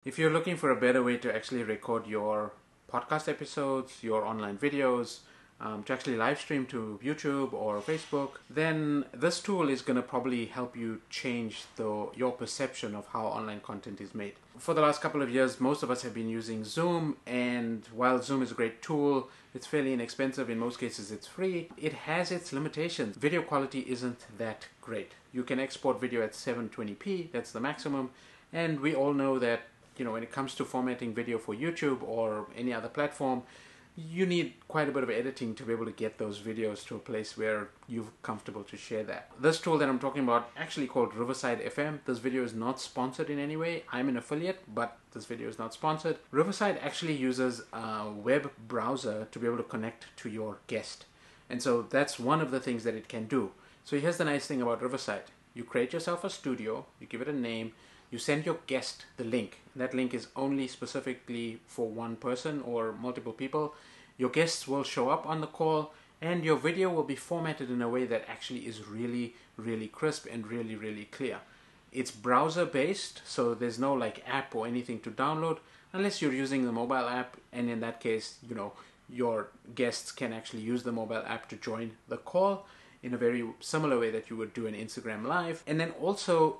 If you're looking for a better way to actually record your podcast episodes, your online videos, to actually live stream to YouTube or Facebook, then this tool is going to probably help you change your perception of how online content is made. For the last couple of years, most of us have been using Zoom, and while Zoom is a great tool, it's fairly inexpensive. In most cases, it's free. It has its limitations. Video quality isn't that great. You can export video at 720p, that's the maximum, and we all know that when it comes to formatting video for YouTube or any other platform, you need quite a bit of editing to be able to get those videos to a place where you're comfortable to share that. This tool that I'm talking about actually called Riverside FM. This video is not sponsored in any way. I'm an affiliate, but this video is not sponsored. Riverside actually uses a web browser to be able to connect to your guest. And so that's one of the things that it can do. So here's the nice thing about Riverside. You create yourself a studio, you give it a name, you send your guest the link. That link is only specifically for one person or multiple people. Your guests will show up on the call, and your video will be formatted in a way that actually is really, really crisp and really, really clear. It's browser based, so there's no app or anything to download unless you're using the mobile app, and in that case, your guests can actually use the mobile app to join the call in a very similar way that you would do an Instagram Live. And then also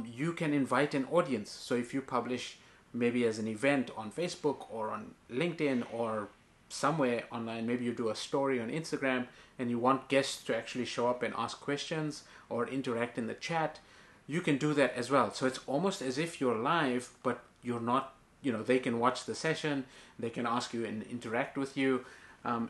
you can invite an audience. So if you publish maybe as an event on Facebook or on LinkedIn or somewhere online, maybe you do a story on Instagram and you want guests to actually show up and ask questions or interact in the chat, you can do that as well. So it's almost as if you're live, but you're not, they can watch the session, they can ask you and interact with you.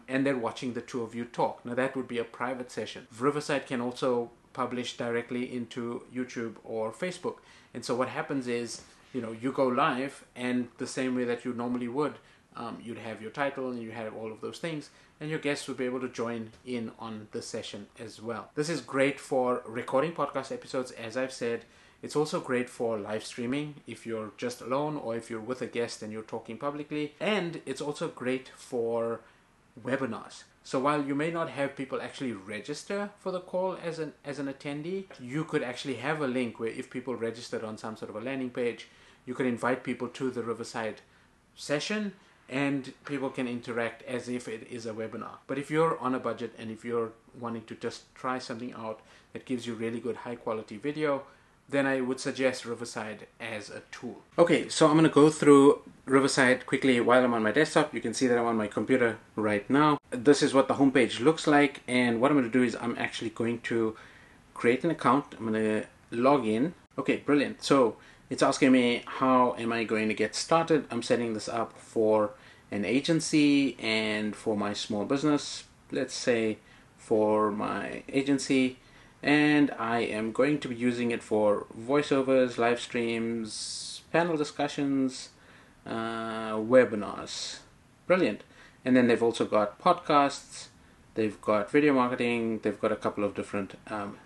And they're watching the two of you talk. Now that would be a private session. Riverside can also publish directly into YouTube or Facebook. And so what happens is, you go live, and the same way that you normally would, you'd have your title and you have all of those things, and your guests would be able to join in on the session as well. This is great for recording podcast episodes, as I've said. It's also great for live streaming if you're just alone or if you're with a guest and you're talking publicly. And it's also great for webinars. So while you may not have people actually register for the call as an attendee, you could actually have a link where if people registered on some sort of a landing page, you could invite people to the Riverside session and people can interact as if it is a webinar. But if you're on a budget and if you're wanting to just try something out that gives you really good high quality video, then I would suggest Riverside as a tool. Okay, so I'm going to go through Riverside quickly while I'm on my desktop. You can see that I'm on my computer right now. This is what the homepage looks like, and what I'm going to do is I'm actually going to create an account. I'm going to log in. Okay, brilliant. So it's asking me how am I going to get started. I'm setting this up for an agency and for my small business. Let's say for my agency. And I am going to be using it for voiceovers, live streams, panel discussions, webinars. Brilliant. And then they've also got podcasts, they've got video marketing, they've got a couple of different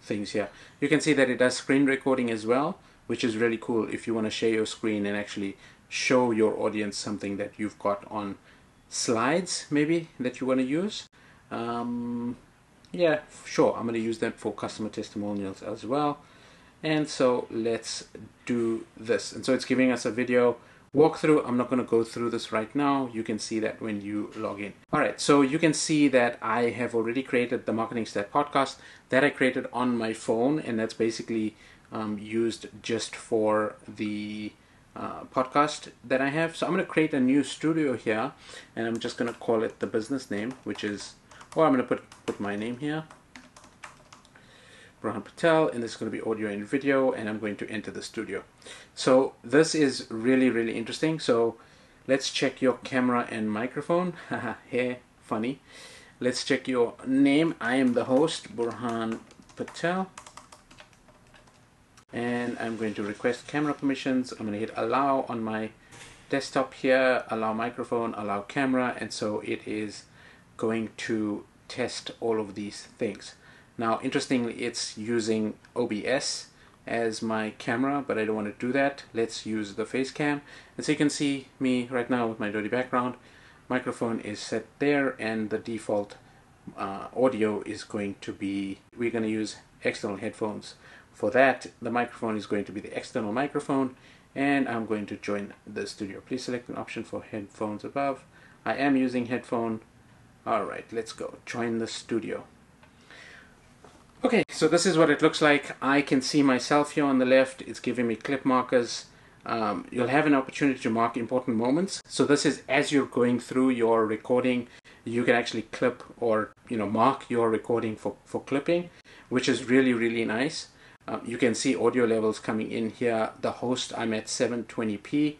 things here. You can see that it does screen recording as well, which is really cool if you want to share your screen and actually show your audience something that you've got on slides maybe that you want to use. Yeah, sure, I'm going to use that for customer testimonials as well. And so let's do this. And so it's giving us a video walkthrough. I'm not going to go through this right now. You can see that when you log in. All right, so you can see that I have already created the Marketing Stat podcast that I created on my phone, and that's basically used just for the podcast that I have. So I'm going to create a new studio here, and I'm just going to call it the business name, which is, or I'm going to put my name here, Burhan Patel, and this is going to be audio and video, and I'm going to enter the studio. So this is really, really interesting. So let's check your camera and microphone. Haha, hey, funny. Let's check your name. I am the host, Burhan Patel. And I'm going to request camera permissions. I'm going to hit allow on my desktop here, allow microphone, allow camera, and so it is going to test all of these things. Now, interestingly, it's using OBS as my camera, but I don't want to do that. Let's use the face cam. And so you can see me right now with my dirty background. Microphone is set there, and the default audio is going to be, we're going to use external headphones. For that, the microphone is going to be the external microphone, and I'm going to join the studio. Please select an option for headphones above. I am using headphone. Alright, let's go. Join the studio. Okay, so this is what it looks like. I can see myself here on the left. It's giving me clip markers. You'll have an opportunity to mark important moments. So this is as you're going through your recording, you can actually clip or mark your recording for clipping, which is really, really nice. You can see audio levels coming in here. The host, I'm at 720p.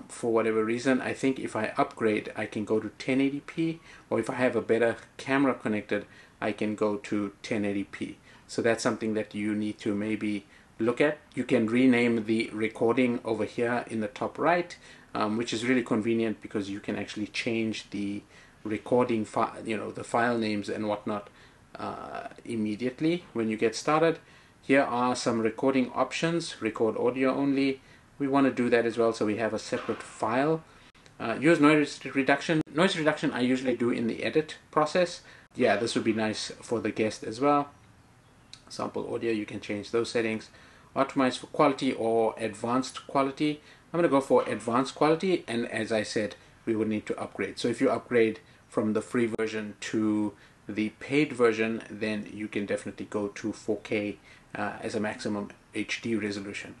For whatever reason, I think if I upgrade, I can go to 1080p, or if I have a better camera connected, I can go to 1080p. So that's something that you need to maybe look at. You can rename the recording over here in the top right, which is really convenient because you can actually change the recording file, the file names and whatnot immediately when you get started. Here are some recording options. Record audio only. We want to do that as well, so we have a separate file. Use noise reduction. Noise reduction I usually do in the edit process. Yeah, this would be nice for the guest as well. Sample audio, you can change those settings. Optimize for quality or advanced quality. I'm going to go for advanced quality, and as I said, we would need to upgrade. So if you upgrade from the free version to the paid version, then you can definitely go to 4K as a maximum HD resolution.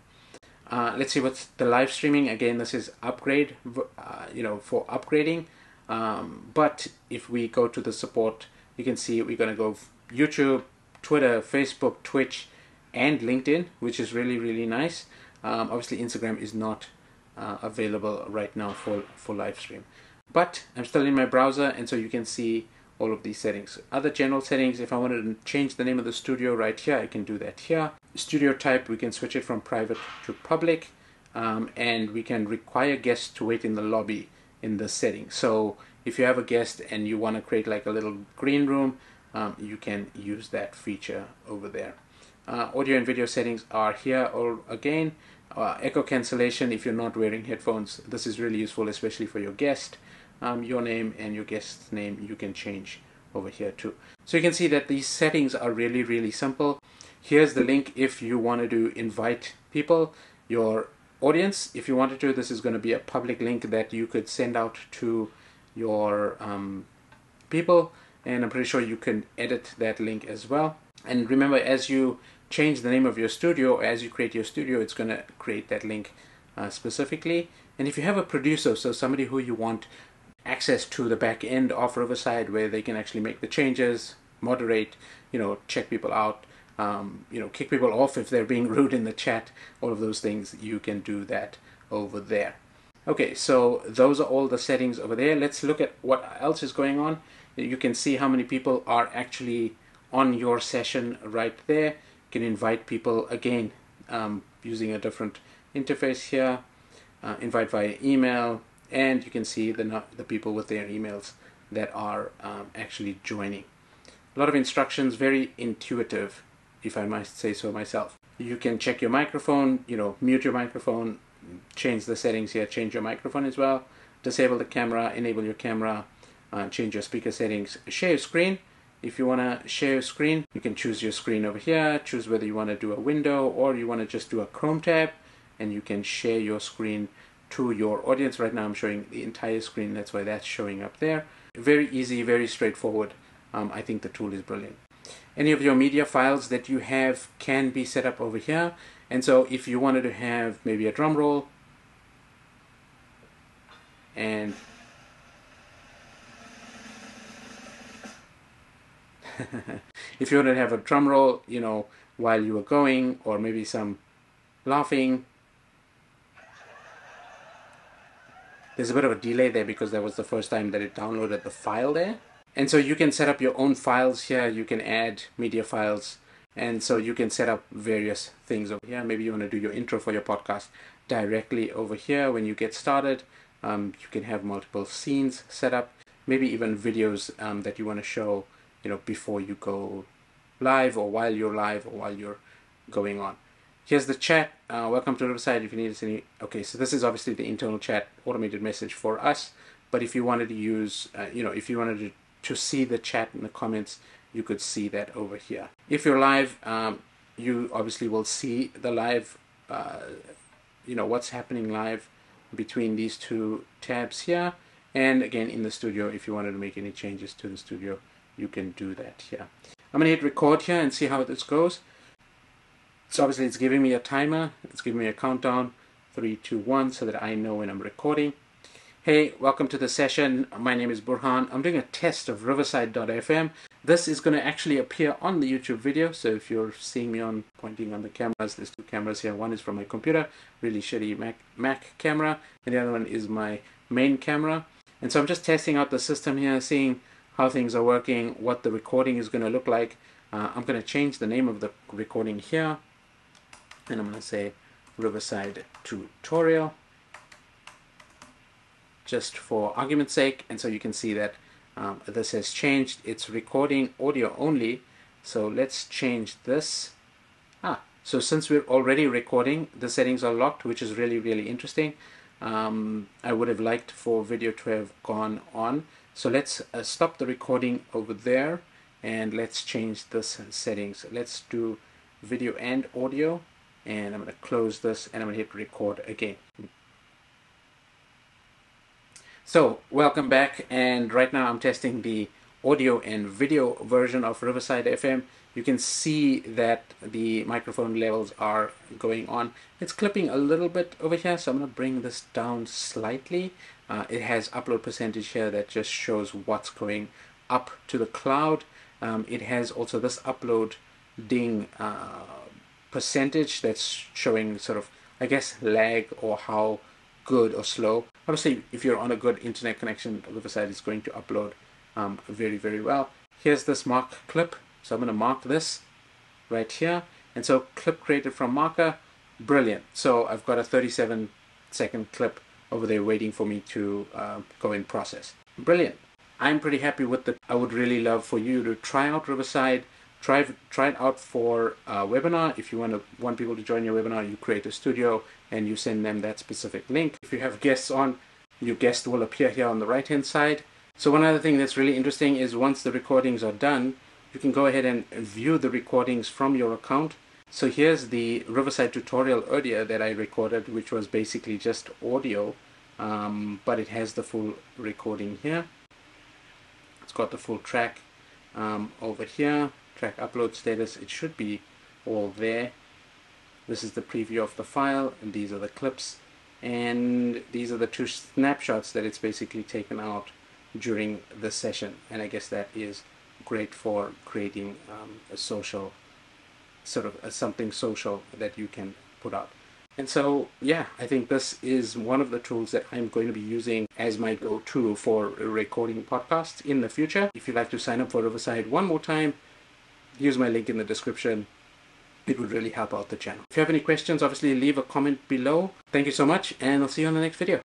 Let's see what's the live streaming. Again, this is upgrade, for upgrading. But if we go to the support, you can see we're going to go YouTube, Twitter, Facebook, Twitch, and LinkedIn, which is really, really nice. Obviously, Instagram is not available right now for live stream. But I'm still in my browser, and so you can see all of these settings. Other general settings, if I wanted to change the name of the studio right here, I can do that here. Studio type, we can switch it from private to public, and we can require guests to wait in the lobby in the setting. So if you have a guest and you want to create like a little green room, you can use that feature over there. Audio and video settings are here all again. Echo cancellation, if you're not wearing headphones, this is really useful, especially for your guest. Your name and your guest's name you can change over here too. So you can see that these settings are really, really simple. Here's the link if you wanted to invite people, your audience. If you wanted to, this is going to be a public link that you could send out to your people, and I'm pretty sure you can edit that link as well. And remember, as you change the name of your studio, as you create your studio, it's going to create that link specifically. And if you have a producer, so somebody who you want access to the back end of Riverside where they can actually make the changes, moderate, check people out, kick people off if they're being rude in the chat, all of those things, you can do that over there. Okay, so those are all the settings over there. Let's look at what else is going on. You can see how many people are actually on your session right there. You can invite people again using a different interface here, invite via email, and you can see the people with their emails that are actually joining. A lot of instructions, very intuitive, if I might say so myself. You can check your microphone, mute your microphone, change the settings here, change your microphone as well, disable the camera, enable your camera, change your speaker settings, share your screen. If you want to share your screen, you can choose your screen over here, choose whether you want to do a window or you want to just do a Chrome tab, and you can share your screen to your audience. Right now I'm showing the entire screen, that's why that's showing up there. Very easy, very straightforward. I think the tool is brilliant. Any of your media files that you have can be set up over here, and so if you wanted to have maybe a drum roll and if you wanted to have a drum roll, while you were going, or maybe some laughing. There's a bit of a delay there because that was the first time that it downloaded the file there. And so you can set up your own files here. You can add media files. And so you can set up various things over here. Maybe you want to do your intro for your podcast directly over here when you get started. You can have multiple scenes set up. Maybe even videos that you want to show, before you go live, or while you're live, or while you're going on. Here's the chat. Welcome to Riverside. If you need any, okay, so this is obviously the internal chat automated message for us. But if you wanted to use, if you wanted to see the chat in the comments, you could see that over here. If you're live, you obviously will see the live, what's happening live between these two tabs here. And again, in the studio, if you wanted to make any changes to the studio, you can do that here. I'm going to hit record here and see how this goes. So obviously it's giving me a timer. It's giving me a countdown, 3, 2, 1, so that I know when I'm recording. Hey, welcome to the session. My name is Burhan. I'm doing a test of Riverside.fm. This is going to actually appear on the YouTube video. So if you're seeing me pointing on the cameras, there's two cameras here. One is from my computer, really shitty Mac camera, and the other one is my main camera. And so I'm just testing out the system here, seeing how things are working, what the recording is going to look like. I'm going to change the name of the recording here, and I'm going to say Riverside Tutorial, just for argument's sake. And so you can see that this has changed. It's recording audio only. So let's change this. So since we're already recording, the settings are locked, which is really, really interesting. I would have liked for video to have gone on. So let's stop the recording over there, and let's change this settings. Let's do video and audio, and I'm going to close this, and I'm going to hit record again. So welcome back, and right now I'm testing the audio and video version of Riverside FM. You can see that the microphone levels are going on. It's clipping a little bit over here, so I'm going to bring this down slightly. It has upload percentage here that just shows what's going up to the cloud. It has also this upload ding percentage that's showing sort of, I guess, lag or how good or slow. Obviously, if you're on a good internet connection, Riverside is going to upload very, very well. Here's this mark clip. So I'm going to mark this right here. And so clip created from marker, brilliant. So I've got a 37-second clip over there waiting for me to go in process. Brilliant. I'm pretty happy with it. I would really love for you to try out Riverside. Try it out for a webinar. If you want people to join your webinar, you create a studio and you send them that specific link. If you have guests on, your guest will appear here on the right-hand side. So one other thing that's really interesting is once the recordings are done, you can go ahead and view the recordings from your account. So here's the Riverside tutorial earlier that I recorded, which was basically just audio, but it has the full recording here. It's got the full track over here, track upload status. It should be all there. This is the preview of the file, and these are the clips, and these are the two snapshots that it's basically taken out during the session. And I guess that is great for creating a social, sort of something social that you can put out. And so, yeah, I think this is one of the tools that I'm going to be using as my go-to for recording podcasts in the future. If you'd like to sign up for Riverside one more time, use my link in the description. It would really help out the channel. If you have any questions, obviously leave a comment below. Thank you so much, and I'll see you on the next video.